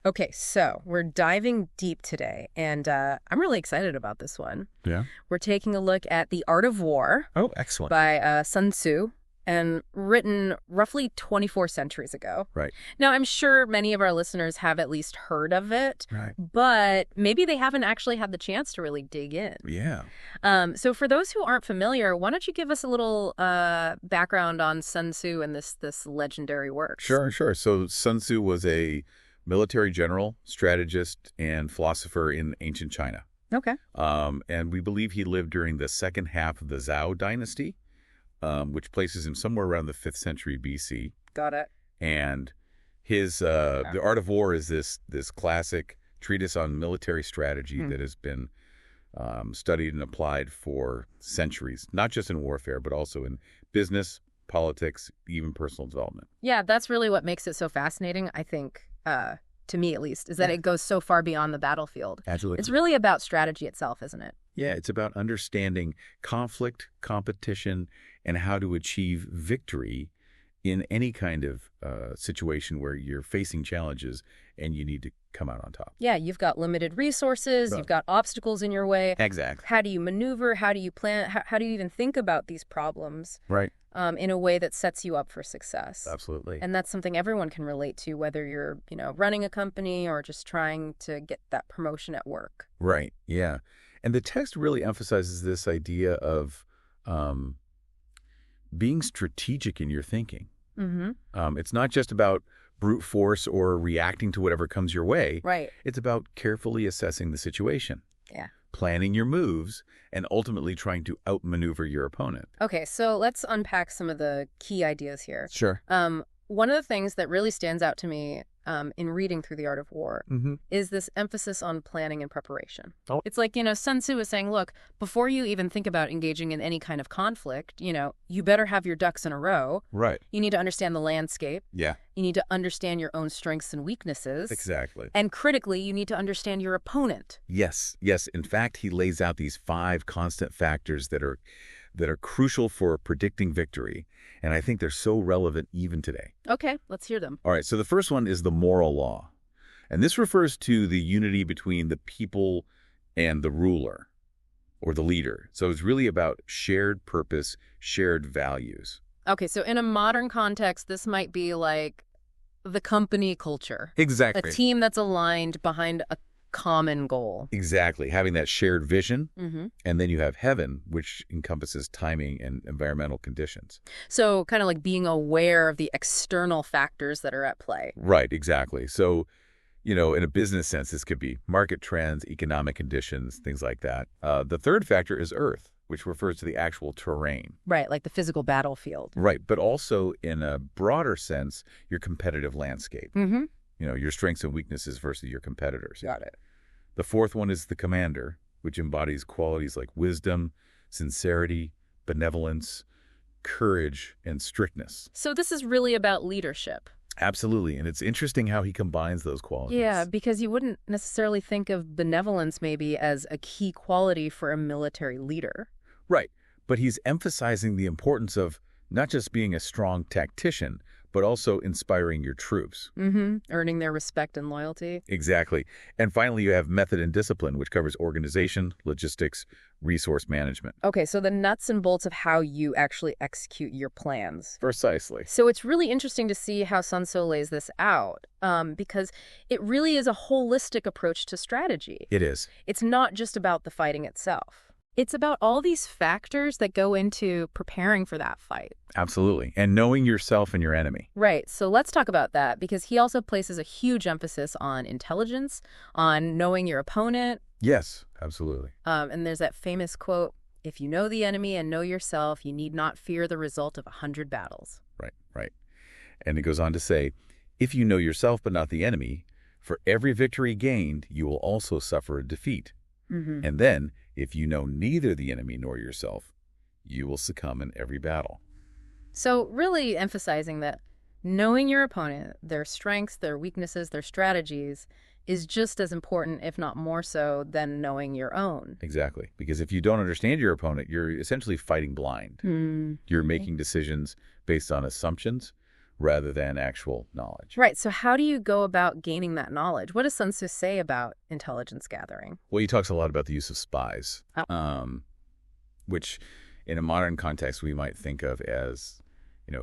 Okay, so we're diving deep today, and I'm really excited about this one. Yeah. We're taking a look at The Art of War Oh, excellent. by Sun Tzu, and written roughly 24 centuries ago. Right. Now, I'm sure many of our listeners have at least heard of it, Right. but maybe they haven't actually had the chance to really dig in. Yeah. So for those who aren't familiar, why don't you give us a little background on Sun Tzu and this legendary work? Sure. So Sun Tzu was a military general, strategist, and philosopher in ancient China. Okay. And we believe he lived during the second half of the Zhou dynasty, which places him somewhere around the 5th century BC. Got it. And his The Art of War is this classic treatise on military strategy that has been studied and applied for centuries, not just in warfare, but also in business, politics, even personal development. Yeah, that's really what makes it so fascinating, I think, to me at least, is that it goes so far beyond the battlefield. Absolutely. It's really about strategy itself, isn't it? Yeah, it's about understanding conflict, competition, and how to achieve victory in any kind of situation where you're facing challenges and you need to come out on top. Yeah, you've got limited resources, you've got obstacles in your way. Exactly. How do you maneuver? How do you plan? How do you even think about these problems Right. in a way that sets you up for success? Absolutely. And that's something everyone can relate to, whether you're, running a company or just trying to get that promotion at work. Right. Yeah. And the text really emphasizes this idea of being strategic in your thinking. Mm-hmm. It's not just about brute force or reacting to whatever comes your way. Right. It's about carefully assessing the situation, Yeah. planning your moves, and ultimately trying to outmaneuver your opponent. Okay, so let's unpack some of the key ideas here. Sure. One of the things that really stands out to me in reading through The Art of War is this emphasis on planning and preparation. Oh. It's like, Sun Tzu is saying, look, before you even think about engaging in any kind of conflict, you better have your ducks in a row. Right. You need to understand the landscape. Yeah. You need to understand your own strengths and weaknesses. Exactly. And critically, you need to understand your opponent. Yes. In fact, he lays out these 5 constant factors that are crucial for predicting victory, and I think they're so relevant even today. Okay, let's hear them. All right, so the first one is the moral law, and this refers to the unity between the people and the ruler or the leader. So it's really about shared purpose, shared values. Okay, so in a modern context, this might be like the company culture. Exactly. A team that's aligned behind a common goal. Exactly. Having that shared vision, Mm-hmm. and then you have heaven, which encompasses timing and environmental conditions. So kind of like being aware of the external factors that are at play. Right, exactly. So, in a business sense, this could be market trends, economic conditions, things like that. The third factor is earth, which refers to the actual terrain. Right, like the physical battlefield. Right, but also in a broader sense, your competitive landscape. Mm-hmm. Your strengths and weaknesses versus your competitors. Got it. The fourth one is the commander, which embodies qualities like wisdom, sincerity, benevolence, courage, and strictness. So this is really about leadership. Absolutely, and it's interesting how he combines those qualities. Yeah, because you wouldn't necessarily think of benevolence maybe as a key quality for a military leader. Right, but he's emphasizing the importance of not just being a strong tactician, but also inspiring your troops. Mm-hmm. Earning their respect and loyalty. Exactly. And finally, you have method and discipline, which covers organization, logistics, resource management. Okay, so the nuts and bolts of how you actually execute your plans. Precisely. So it's really interesting to see how Sun Tzu lays this out, because it really is a holistic approach to strategy. It is. It's not just about the fighting itself. It's about all these factors that go into preparing for that fight. Absolutely. And knowing yourself and your enemy. Right. So let's talk about that, because he also places a huge emphasis on intelligence, on knowing your opponent. Yes, absolutely. And there's that famous quote, if you know the enemy and know yourself, you need not fear the result of 100 battles. Right. And it goes on to say, if you know yourself but not the enemy, for every victory gained, you will also suffer a defeat. Mm-hmm. And then, if you know neither the enemy nor yourself, you will succumb in every battle. So really emphasizing that knowing your opponent, their strengths, their weaknesses, their strategies, is just as important, if not more so, than knowing your own. Exactly. Because if you don't understand your opponent, you're essentially fighting blind. You're making decisions based on assumptions rather than actual knowledge. Right. So how do you go about gaining that knowledge? What does Sun Tzu say about intelligence gathering? Well, he talks a lot about the use of spies, which in a modern context we might think of as,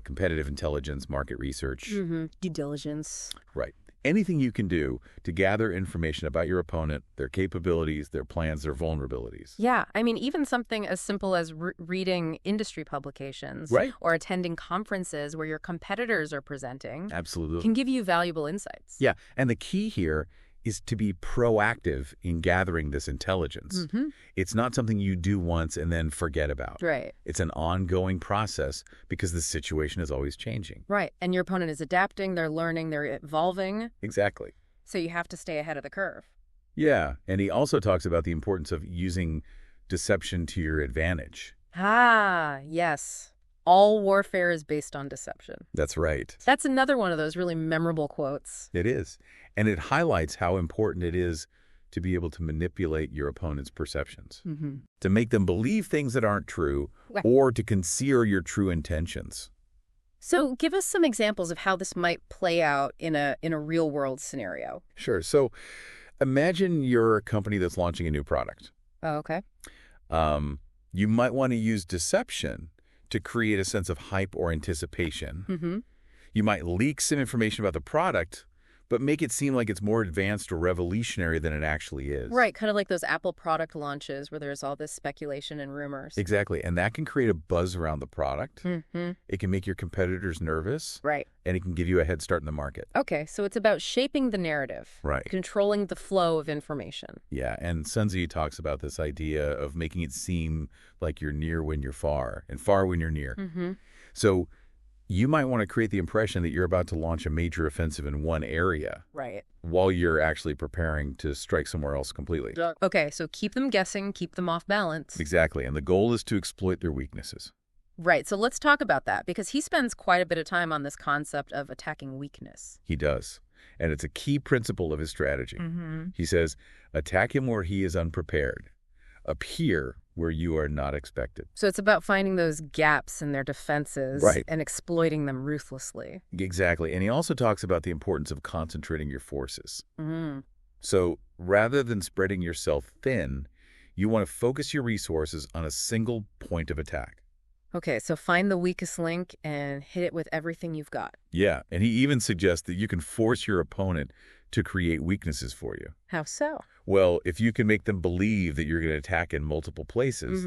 competitive intelligence, market research. Due diligence. Right. Anything you can do to gather information about your opponent, their capabilities, their plans, their vulnerabilities. Yeah. I mean, even something as simple as reading industry publications Right. or attending conferences where your competitors are presenting Absolutely. can give you valuable insights. Yeah. And the key here is to be proactive in gathering this intelligence. It's not something you do once and then forget about. Right. It's an ongoing process because the situation is always changing. Right. And your opponent is adapting, they're learning, they're evolving. Exactly. So you have to stay ahead of the curve. Yeah. And he also talks about the importance of using deception to your advantage. Ah, yes. All warfare is based on deception. That's right. That's another one of those really memorable quotes. It is. And it highlights how important it is to be able to manipulate your opponent's perceptions, to make them believe things that aren't true, or to conceal your true intentions. So give us some examples of how this might play out in a real-world scenario. Sure. So imagine you're a company that's launching a new product. Oh, okay. You might want to use deception to create a sense of hype or anticipation. You might leak some information about the product, but make it seem like it's more advanced or revolutionary than it actually is. Right, kind of like those Apple product launches where there's all this speculation and rumors. Exactly, and that can create a buzz around the product. It can make your competitors nervous. Right. And it can give you a head start in the market. Okay, so it's about shaping the narrative. Right. Controlling the flow of information. Yeah, and Sun Tzu talks about this idea of making it seem like you're near when you're far and far when you're near. So you might want to create the impression that you're about to launch a major offensive in one area. Right. While you're actually preparing to strike somewhere else completely. Okay, so keep them guessing, keep them off balance. Exactly, and the goal is to exploit their weaknesses. Right, so let's talk about that, because he spends quite a bit of time on this concept of attacking weakness. He does, and it's a key principle of his strategy. He says, attack him where he is unprepared. Appear where you are not expected. So it's about finding those gaps in their defenses and exploiting them ruthlessly. Exactly. And he also talks about the importance of concentrating your forces. So rather than spreading yourself thin, you want to focus your resources on a single point of attack. Okay, so find the weakest link and hit it with everything you've got. Yeah, and he even suggests that you can force your opponent to create weaknesses for you. How so? Well, if you can make them believe that you're going to attack in multiple places,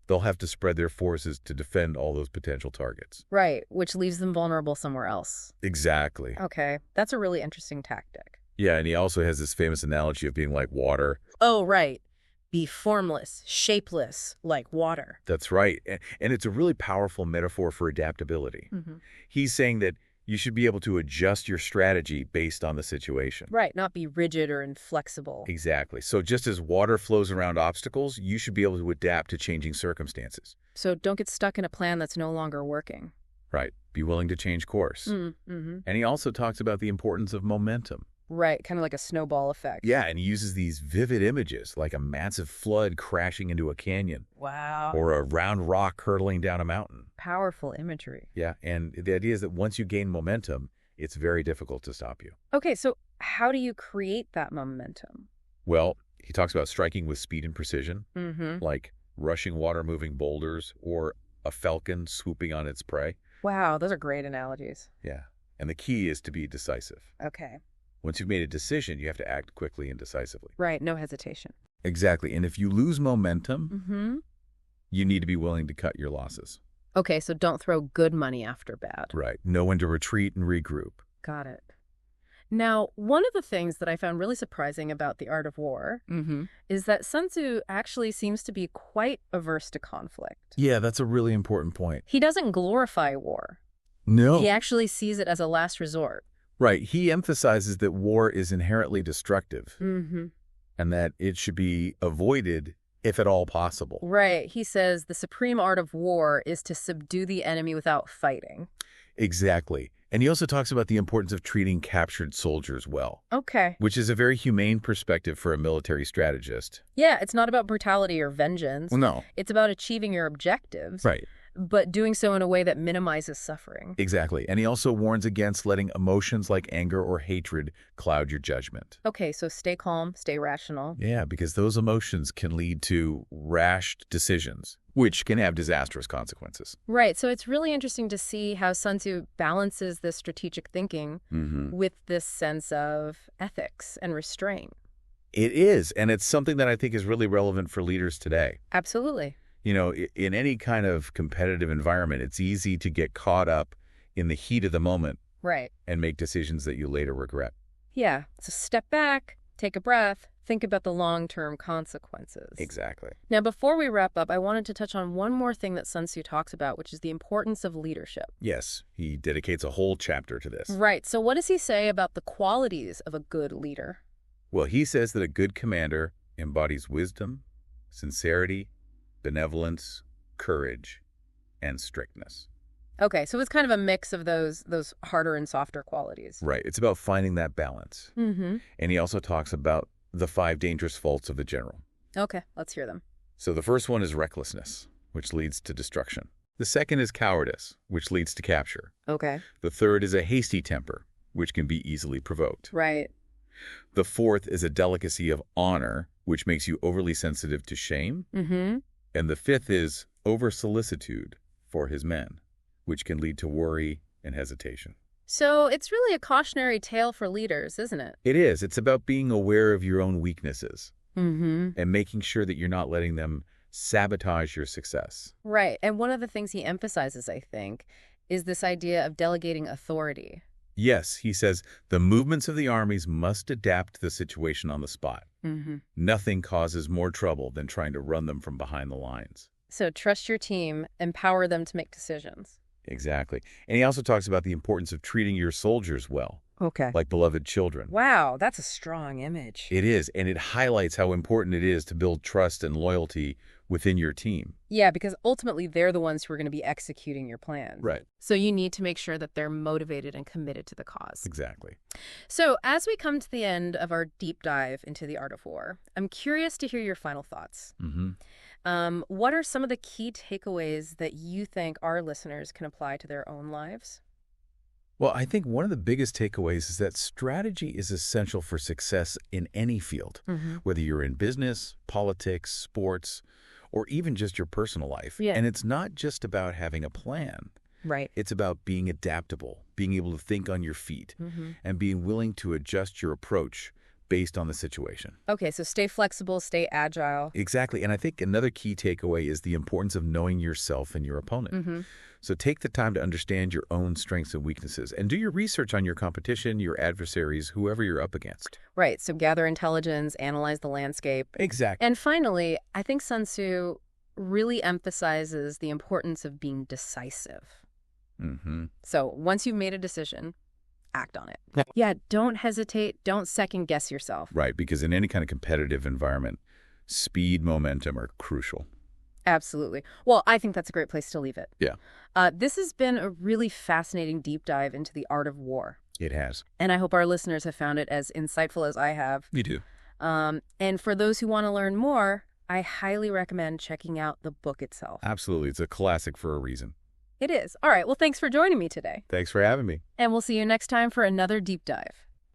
they'll have to spread their forces to defend all those potential targets. Right, which leaves them vulnerable somewhere else. Exactly. Okay, that's a really interesting tactic. Yeah, and he also has this famous analogy of being like water. Oh, right. Be formless, shapeless, like water. That's right. And it's a really powerful metaphor for adaptability. He's saying that you should be able to adjust your strategy based on the situation. Right, not be rigid or inflexible. Exactly. So just as water flows around obstacles, you should be able to adapt to changing circumstances. So don't get stuck in a plan that's no longer working. Right. Be willing to change course. And he also talks about the importance of momentum. Right, kind of like a snowball effect. Yeah, and he uses these vivid images, like a massive flood crashing into a canyon. Wow. Or a round rock hurtling down a mountain. Powerful imagery. Yeah, and the idea is that once you gain momentum, it's very difficult to stop you. Okay, so how do you create that momentum? Well, he talks about striking with speed and precision, like rushing water-moving boulders or a falcon swooping on its prey. Wow, those are great analogies. Yeah, and the key is to be decisive. Okay. Once you've made a decision, you have to act quickly and decisively. Right, no hesitation. Exactly, and if you lose momentum, you need to be willing to cut your losses. Okay, so don't throw good money after bad. Right, know when to retreat and regroup. Got it. Now, one of the things that I found really surprising about The Art of War is that Sun Tzu actually seems to be quite averse to conflict. Yeah, that's a really important point. He doesn't glorify war. No. He actually sees it as a last resort. Right. He emphasizes that war is inherently destructive and that it should be avoided if at all possible. Right. He says the supreme art of war is to subdue the enemy without fighting. Exactly. And he also talks about the importance of treating captured soldiers well. Okay. Which is a very humane perspective for a military strategist. Yeah, it's not about brutality or vengeance. Well, no. It's about achieving your objectives. Right. but doing so in a way that minimizes suffering. Exactly. And he also warns against letting emotions like anger or hatred cloud your judgment. Okay, so stay calm, stay rational. Yeah, because those emotions can lead to rash decisions, which can have disastrous consequences. Right, so it's really interesting to see how Sun Tzu balances this strategic thinking with this sense of ethics and restraint. It is, and it's something that I think is really relevant for leaders today. Absolutely. You know, in any kind of competitive environment, it's easy to get caught up in the heat of the moment Right. and make decisions that you later regret. Yeah, so step back, take a breath, think about the long-term consequences. Exactly. Now, before we wrap up, I wanted to touch on one more thing that Sun Tzu talks about, which is the importance of leadership. Yes, he dedicates a whole chapter to this. Right, so what does he say about the qualities of a good leader? Well, he says that a good commander embodies wisdom, sincerity, benevolence, courage, and strictness. Okay, so it's kind of a mix of those harder and softer qualities. Right. It's about finding that balance. And he also talks about the 5 dangerous faults of the general. Okay, let's hear them. So the first one is recklessness, which leads to destruction. The second is cowardice, which leads to capture. Okay. The third is a hasty temper, which can be easily provoked. Right. The fourth is a delicacy of honor, which makes you overly sensitive to shame. And the fifth is over-solicitude for his men, which can lead to worry and hesitation. So it's really a cautionary tale for leaders, isn't it? It is. It's about being aware of your own weaknesses Mm-hmm. and making sure that you're not letting them sabotage your success. Right. And one of the things he emphasizes, I think, is this idea of delegating authority. Yes, he says, the movements of the armies must adapt to the situation on the spot. Nothing causes more trouble than trying to run them from behind the lines. So trust your team, empower them to make decisions. Exactly. And he also talks about the importance of treating your soldiers well, Okay. like beloved children. Wow, that's a strong image. It is, and it highlights how important it is to build trust and loyalty within your team. Yeah, because ultimately they're the ones who are going to be executing your plan. Right. So you need to make sure that they're motivated and committed to the cause. Exactly. So as we come to the end of our deep dive into the art of war, I'm curious to hear your final thoughts. What are some of the key takeaways that you think our listeners can apply to their own lives? Well, I think one of the biggest takeaways is that strategy is essential for success in any field, whether you're in business, politics, sports, or even just your personal life. Yeah. And it's not just about having a plan. Right. It's about being adaptable, being able to think on your feet, and being willing to adjust your approach based on the situation. Okay, so stay flexible, stay agile. Exactly. And I think another key takeaway is the importance of knowing yourself and your opponent. So take the time to understand your own strengths and weaknesses and do your research on your competition, your adversaries, whoever you're up against. Right, so gather intelligence, analyze the landscape. Exactly. And finally, I think Sun Tzu really emphasizes the importance of being decisive. So once you've made a decision, act on it. Yeah, don't hesitate. Don't second guess yourself. Right, because in any kind of competitive environment, speed, momentum are crucial. Absolutely. Well, I think that's a great place to leave it. Yeah. This has been a really fascinating deep dive into the art of war. It has. And I hope our listeners have found it as insightful as I have. Me too. And for those who want to learn more, I highly recommend checking out the book itself. Absolutely. It's a classic for a reason. It is. All right. Well, thanks for joining me today. Thanks for having me. And we'll see you next time for another deep dive.